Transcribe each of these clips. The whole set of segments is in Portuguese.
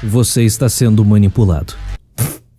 Você está sendo manipulado.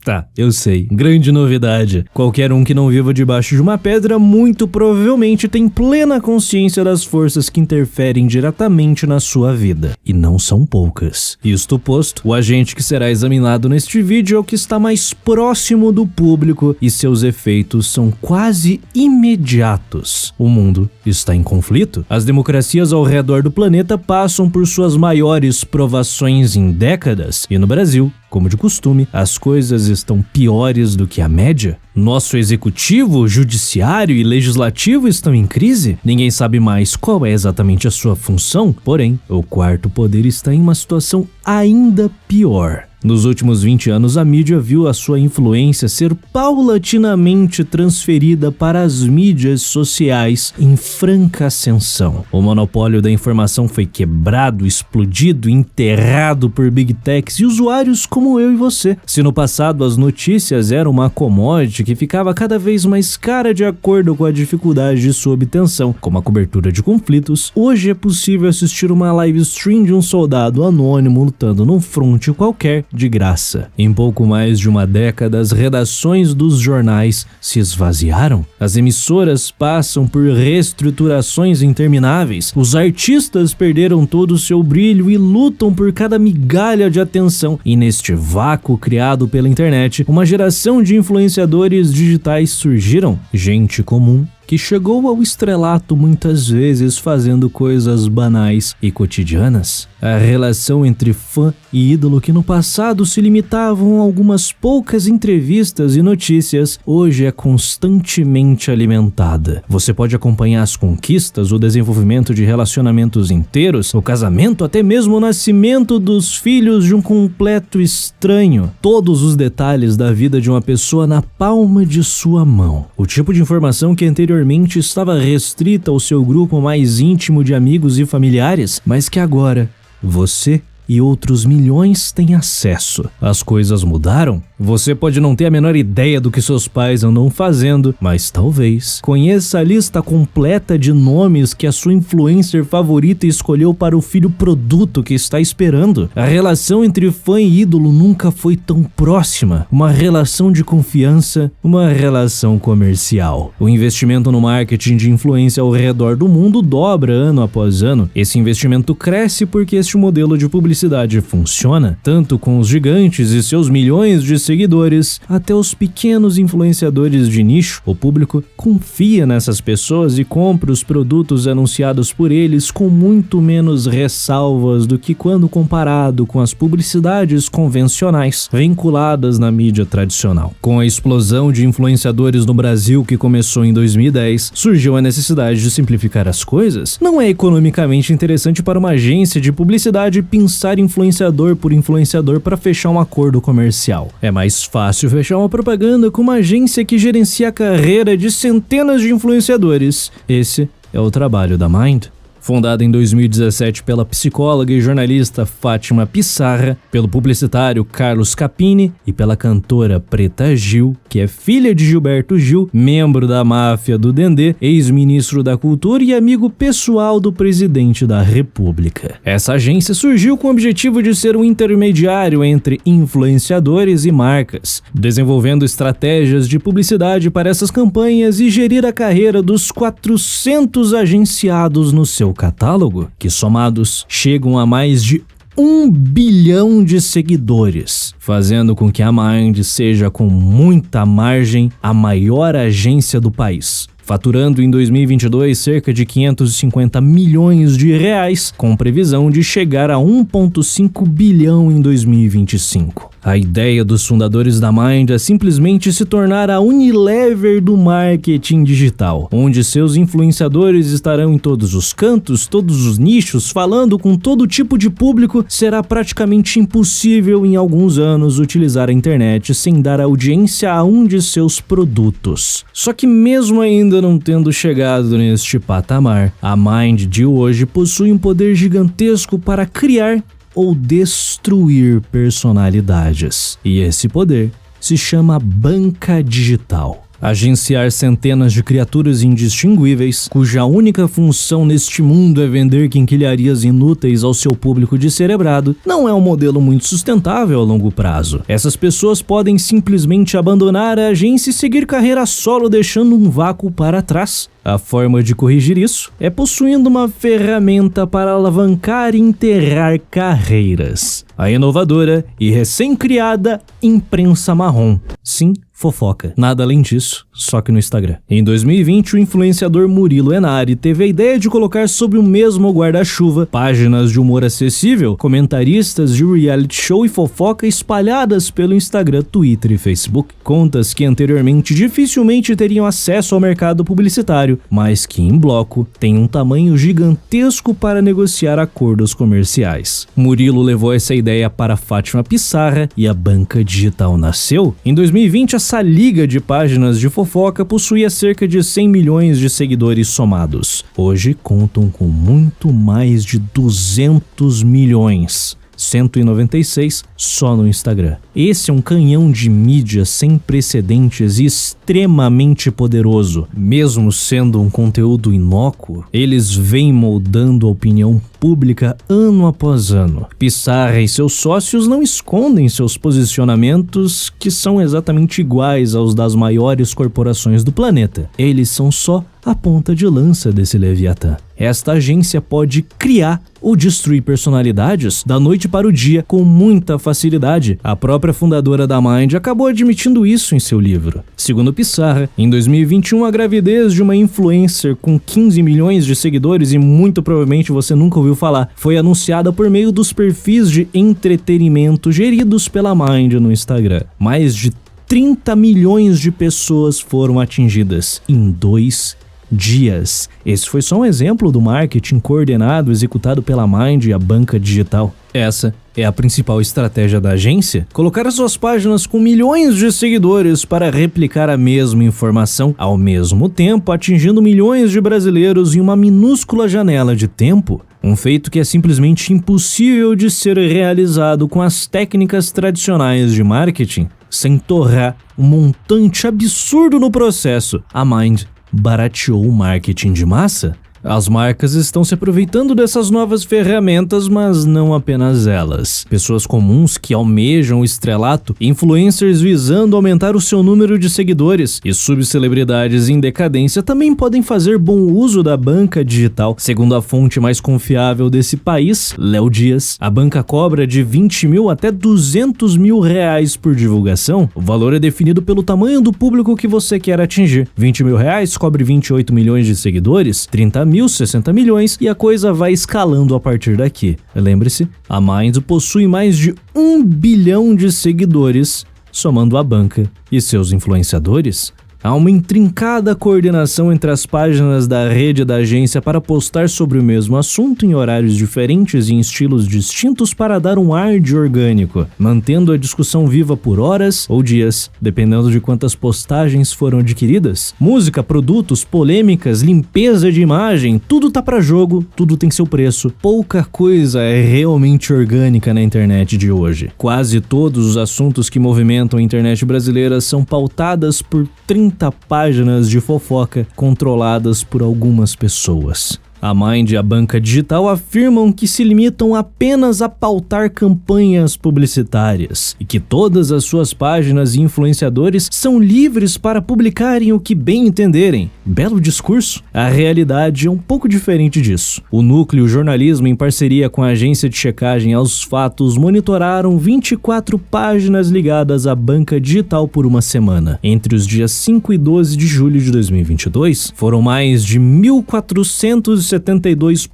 Tá, eu sei. Grande novidade. Qualquer um que não viva debaixo de uma pedra muito provavelmente tem plena consciência das forças que interferem diretamente na sua vida. E não são poucas. Isto posto, o agente que será examinado neste vídeo é o que está mais próximo do público e seus efeitos são quase imediatos. O mundo está em conflito. As democracias ao redor do planeta passam por suas maiores provações em décadas e no Brasil, como de costume, as coisas estão piores do que a média. Nosso executivo, judiciário e legislativo estão em crise. Ninguém sabe mais qual é exatamente a sua função, porém, o quarto poder está em uma situação ainda pior. Nos últimos 20 anos, a mídia viu a sua influência ser paulatinamente transferida para as mídias sociais em franca ascensão. O monopólio da informação foi quebrado, explodido, enterrado por Big Techs e usuários como eu e você. Se no passado as notícias eram uma commodity que ficava cada vez mais cara de acordo com a dificuldade de sua obtenção, como a cobertura de conflitos, hoje é possível assistir uma live stream de um soldado anônimo lutando num fronte qualquer de graça. Em pouco mais de uma década, as redações dos jornais se esvaziaram. As emissoras passam por reestruturações intermináveis. Os artistas perderam todo o seu brilho e lutam por cada migalha de atenção. E neste vácuo criado pela internet, uma geração de influenciadores digitais surgiram. Gente comum que chegou ao estrelato muitas vezes fazendo coisas banais e cotidianas. A relação entre fã e ídolo, que no passado se limitavam a algumas poucas entrevistas e notícias, hoje é constantemente alimentada. Você pode acompanhar as conquistas, o desenvolvimento de relacionamentos inteiros, o casamento, até mesmo o nascimento dos filhos de um completo estranho. Todos os detalhes da vida de uma pessoa na palma de sua mão. O tipo de informação que anteriormente estava restrita ao seu grupo mais íntimo de amigos e familiares, mas que agora você e outros milhões têm acesso. As coisas mudaram? Você pode não ter a menor ideia do que seus pais andam fazendo, mas talvez conheça a lista completa de nomes que a sua influencer favorita escolheu para o filho produto que está esperando. A relação entre fã e ídolo nunca foi tão próxima. Uma relação de confiança, uma relação comercial. O investimento no marketing de influência ao redor do mundo dobra ano após ano. Esse investimento cresce porque este modelo de publicidade funciona, tanto com os gigantes e seus milhões de seguidores, até os pequenos influenciadores de nicho. O público confia nessas pessoas e compra os produtos anunciados por eles com muito menos ressalvas do que quando comparado com as publicidades convencionais vinculadas na mídia tradicional. Com a explosão de influenciadores no Brasil, que começou em 2010, surgiu a necessidade de simplificar as coisas. Não é economicamente interessante para uma agência de publicidade pensar influenciador por influenciador para fechar um acordo comercial. É mais fácil fechar uma propaganda com uma agência que gerencia a carreira de centenas de influenciadores. Esse é o trabalho da Mind. Fundada em 2017 pela psicóloga e jornalista Fátima Pissarra, pelo publicitário Carlos Capini e pela cantora Preta Gil, que é filha de Gilberto Gil, membro da máfia do Dendê, ex-ministro da Cultura e amigo pessoal do presidente da República. Essa agência surgiu com o objetivo de ser um intermediário entre influenciadores e marcas, desenvolvendo estratégias de publicidade para essas campanhas e gerir a carreira dos 400 agenciados no seu catálogo, que somados chegam a mais de 1 bilhão de seguidores, fazendo com que a Mind seja, com muita margem, a maior agência do país, faturando em 2022 cerca de 550 milhões de reais, com previsão de chegar a 1,5 bilhão em 2025. A ideia dos fundadores da Mind é simplesmente se tornar a Unilever do marketing digital, onde seus influenciadores estarão em todos os cantos, todos os nichos, falando com todo tipo de público. Será praticamente impossível em alguns anos utilizar a internet sem dar audiência a um de seus produtos. Só que mesmo ainda não tendo chegado neste patamar, a Mind de hoje possui um poder gigantesco para criar ou destruir personalidades. E esse poder se chama banca digital. Agenciar centenas de criaturas indistinguíveis, cuja única função neste mundo é vender quinquilharias inúteis ao seu público descerebrado, não é um modelo muito sustentável a longo prazo. Essas pessoas podem simplesmente abandonar a agência e seguir carreira solo, deixando um vácuo para trás. A forma de corrigir isso é possuindo uma ferramenta para alavancar e enterrar carreiras. A inovadora e recém-criada imprensa marrom. Sim, fofoca. Nada além disso, só que no Instagram. Em 2020, o influenciador Murilo Enari teve a ideia de colocar sob o mesmo guarda-chuva páginas de humor acessível, comentaristas de reality show e fofoca espalhadas pelo Instagram, Twitter e Facebook. Contas que anteriormente dificilmente teriam acesso ao mercado publicitário, mas que em bloco têm um tamanho gigantesco para negociar acordos comerciais. Murilo levou essa ideia para Fátima Pissarra e a banca digital nasceu. Em 2020, essa liga de páginas de fofoca possuía cerca de 100 milhões de seguidores somados. Hoje contam com muito mais de 200 milhões. 196 só no Instagram. Esse é um canhão de mídia sem precedentes e extremamente poderoso. Mesmo sendo um conteúdo inócuo, eles vêm moldando a opinião pública ano após ano. Pissarra e seus sócios não escondem seus posicionamentos, que são exatamente iguais aos das maiores corporações do planeta. Eles são só a ponta de lança desse Leviatã. Esta agência pode criar ou destruir personalidades da noite para o dia com muita facilidade. A própria fundadora da Mind acabou admitindo isso em seu livro. Segundo Pissarra, em 2021 a gravidez de uma influencer com 15 milhões de seguidores, e muito provavelmente você nunca ouviu falar, foi anunciada por meio dos perfis de entretenimento geridos pela Mind no Instagram. Mais de 30 milhões de pessoas foram atingidas em 2 dias. Esse foi só um exemplo do marketing coordenado executado pela Mind e a banca digital. Essa é a principal estratégia da agência: colocar as suas páginas com milhões de seguidores para replicar a mesma informação, ao mesmo tempo atingindo milhões de brasileiros em uma minúscula janela de tempo. Um feito que é simplesmente impossível de ser realizado com as técnicas tradicionais de marketing, sem torrar um montante absurdo no processo. A Mind barateou o marketing de massa? As marcas estão se aproveitando dessas novas ferramentas, mas não apenas elas. Pessoas comuns que almejam o estrelato, influencers visando aumentar o seu número de seguidores e subcelebridades em decadência também podem fazer bom uso da banca digital. Segundo a fonte mais confiável desse país, Léo Dias, a banca cobra de 20 mil até 200 mil reais por divulgação. O valor é definido pelo tamanho do público que você quer atingir. 20 mil reais cobre 28 milhões de seguidores, 30 mil, 60 milhões e a coisa vai escalando a partir daqui. Lembre-se, a Mind possui mais de 1 bilhão de seguidores, somando a banca e seus influenciadores. Há uma intrincada coordenação entre as páginas da rede da agência para postar sobre o mesmo assunto em horários diferentes e em estilos distintos para dar um ar de orgânico, mantendo a discussão viva por horas ou dias, dependendo de quantas postagens foram adquiridas. Música, produtos, polêmicas, limpeza de imagem, tudo tá pra jogo, tudo tem seu preço. Pouca coisa é realmente orgânica na internet de hoje. Quase todos os assuntos que movimentam a internet brasileira são pautadas por 30 páginas de fofoca controladas por algumas pessoas. A Mind e a banca digital afirmam que se limitam apenas a pautar campanhas publicitárias e que todas as suas páginas e influenciadores são livres para publicarem o que bem entenderem. Belo discurso? A realidade é um pouco diferente disso. O Núcleo Jornalismo, em parceria com a agência de checagem aos fatos, monitoraram 24 páginas ligadas à banca digital por uma semana. Entre os dias 5 e 12 de julho de 2022, foram mais de 1.472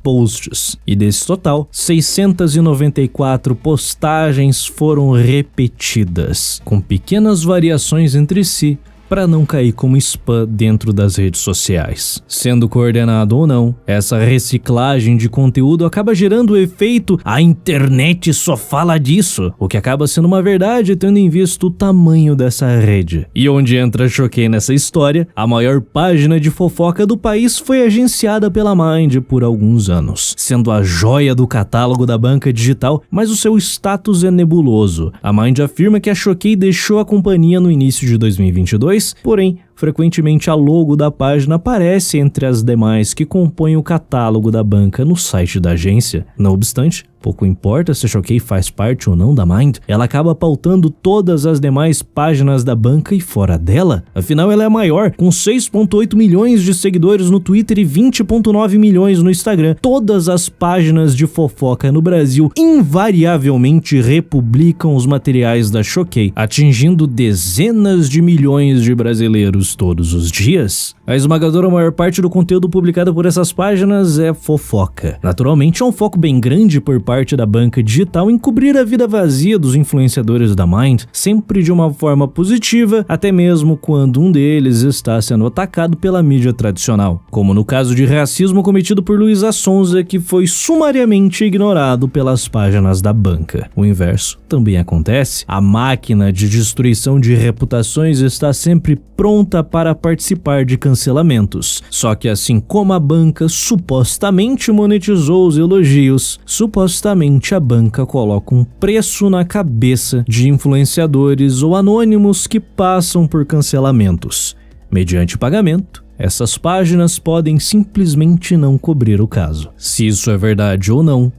posts, e desse total, 694 postagens foram repetidas, com pequenas variações entre si, para não cair como spam dentro das redes sociais. Sendo coordenado ou não, essa reciclagem de conteúdo acaba gerando o efeito "a internet só fala disso", o que acaba sendo uma verdade tendo em vista o tamanho dessa rede. E onde entra Choquei nessa história, a maior página de fofoca do país foi agenciada pela Mind por alguns anos, sendo a joia do catálogo da banca digital, mas o seu status é nebuloso. A Mind afirma que a Choquei deixou a companhia no início de 2022, porém frequentemente a logo da página aparece entre as demais que compõem o catálogo da banca no site da agência. Não obstante, pouco importa se a Choquei faz parte ou não da Mind, ela acaba pautando todas as demais páginas da banca e fora dela. Afinal, ela é a maior, com 6,8 milhões de seguidores no Twitter e 20,9 milhões no Instagram. Todas as páginas de fofoca no Brasil invariavelmente republicam os materiais da Choquei, atingindo dezenas de milhões de brasileiros todos os dias. A esmagadora maior parte do conteúdo publicado por essas páginas é fofoca. Naturalmente, é um foco bem grande por parte da banca digital em cobrir a vida vazia dos influenciadores da Mind, sempre de uma forma positiva, até mesmo quando um deles está sendo atacado pela mídia tradicional, como no caso de racismo cometido por Luísa Sonza, que foi sumariamente ignorado pelas páginas da banca. O inverso também acontece. A máquina de destruição de reputações está sempre pronta para participar de cancelamentos. Só que assim como a banca supostamente monetizou os elogios, supostamente a banca coloca um preço na cabeça de influenciadores ou anônimos que passam por cancelamentos. Mediante pagamento, essas páginas podem simplesmente não cobrir o caso. Se isso é verdade ou não,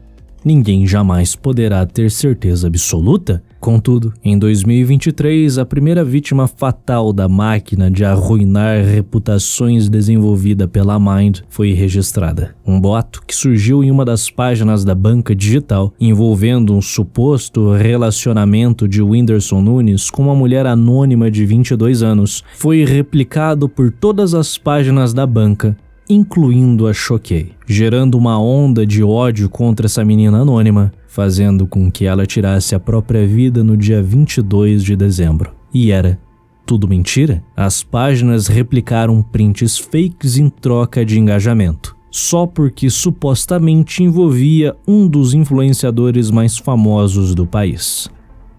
ninguém jamais poderá ter certeza absoluta. Contudo, em 2023, a primeira vítima fatal da máquina de arruinar reputações desenvolvida pela Mind foi registrada. Um boato que surgiu em uma das páginas da banca digital, envolvendo um suposto relacionamento de Whindersson Nunes com uma mulher anônima de 22 anos, foi replicado por todas as páginas da banca, incluindo a Choquei, gerando uma onda de ódio contra essa menina anônima, fazendo com que ela tirasse a própria vida no dia 22 de dezembro. E era tudo mentira? As páginas replicaram prints fakes em troca de engajamento, só porque supostamente envolvia um dos influenciadores mais famosos do país.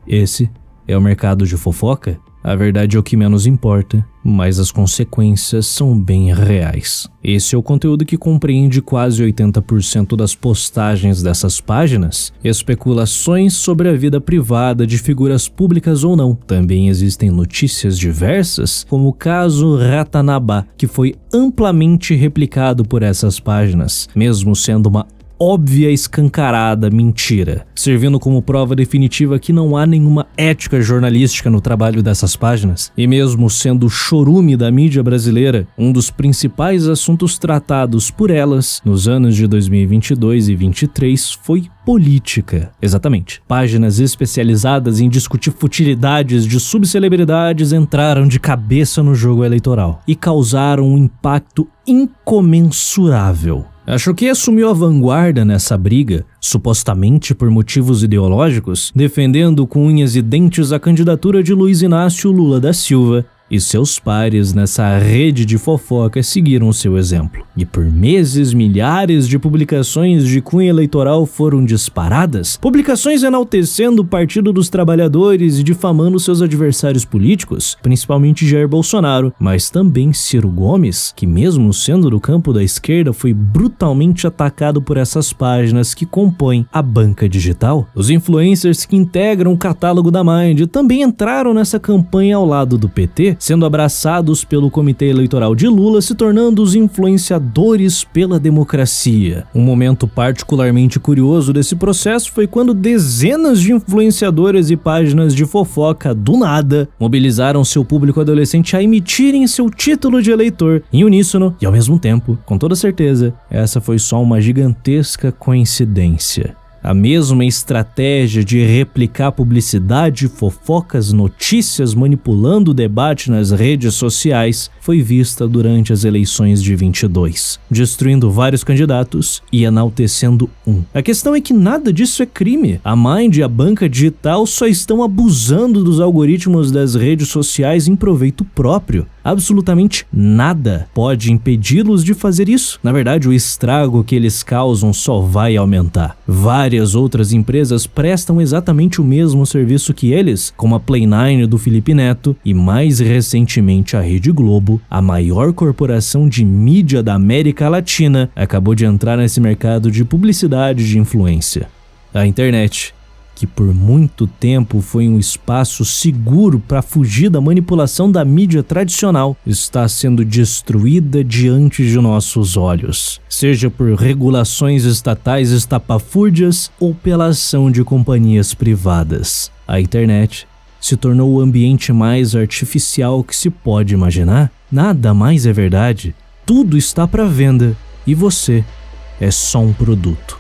Esse é o mercado de fofoca? A verdade é o que menos importa, mas as consequências são bem reais. Esse é o conteúdo que compreende quase 80% das postagens dessas páginas, especulações sobre a vida privada de figuras públicas ou não. Também existem notícias diversas, como o caso Ratanabá, que foi amplamente replicado por essas páginas, mesmo sendo uma óbvia escancarada mentira, servindo como prova definitiva que não há nenhuma ética jornalística no trabalho dessas páginas. E mesmo sendo o chorume da mídia brasileira, um dos principais assuntos tratados por elas nos anos de 2022 e 2023 foi política. Exatamente. Páginas especializadas em discutir futilidades de subcelebridades entraram de cabeça no jogo eleitoral e causaram um impacto incomensurável. A Choquei assumiu a vanguarda nessa briga, supostamente por motivos ideológicos, defendendo com unhas e dentes a candidatura de Luiz Inácio Lula da Silva, e seus pares nessa rede de fofoca seguiram seu exemplo. E por meses, milhares de publicações de cunho eleitoral foram disparadas, publicações enaltecendo o Partido dos Trabalhadores e difamando seus adversários políticos, principalmente Jair Bolsonaro, mas também Ciro Gomes, que mesmo sendo do campo da esquerda, foi brutalmente atacado por essas páginas que compõem a banca digital. Os influencers que integram o catálogo da Mind também entraram nessa campanha ao lado do PT, sendo abraçados pelo Comitê Eleitoral de Lula, se tornando os influenciadores pela democracia. Um momento particularmente curioso desse processo foi quando dezenas de influenciadores e páginas de fofoca, do nada, mobilizaram seu público adolescente a emitirem seu título de eleitor em uníssono e, ao mesmo tempo, com toda certeza, essa foi só uma gigantesca coincidência. A mesma estratégia de replicar publicidade, fofocas, notícias, manipulando o debate nas redes sociais foi vista durante as eleições de 22, destruindo vários candidatos e enaltecendo um. A questão é que nada disso é crime. A Mind e a banca digital só estão abusando dos algoritmos das redes sociais em proveito próprio. Absolutamente nada pode impedi-los de fazer isso. Na verdade, o estrago que eles causam só vai aumentar. Várias outras empresas prestam exatamente o mesmo serviço que eles, como a Play9 do Felipe Neto e, mais recentemente, a Rede Globo, a maior corporação de mídia da América Latina, acabou de entrar nesse mercado de publicidade de influência. A internet, que por muito tempo foi um espaço seguro para fugir da manipulação da mídia tradicional, está sendo destruída diante de nossos olhos, seja por regulações estatais estapafúrdias ou pela ação de companhias privadas. A internet se tornou o ambiente mais artificial que se pode imaginar. Nada mais é verdade, tudo está para venda e você é só um produto.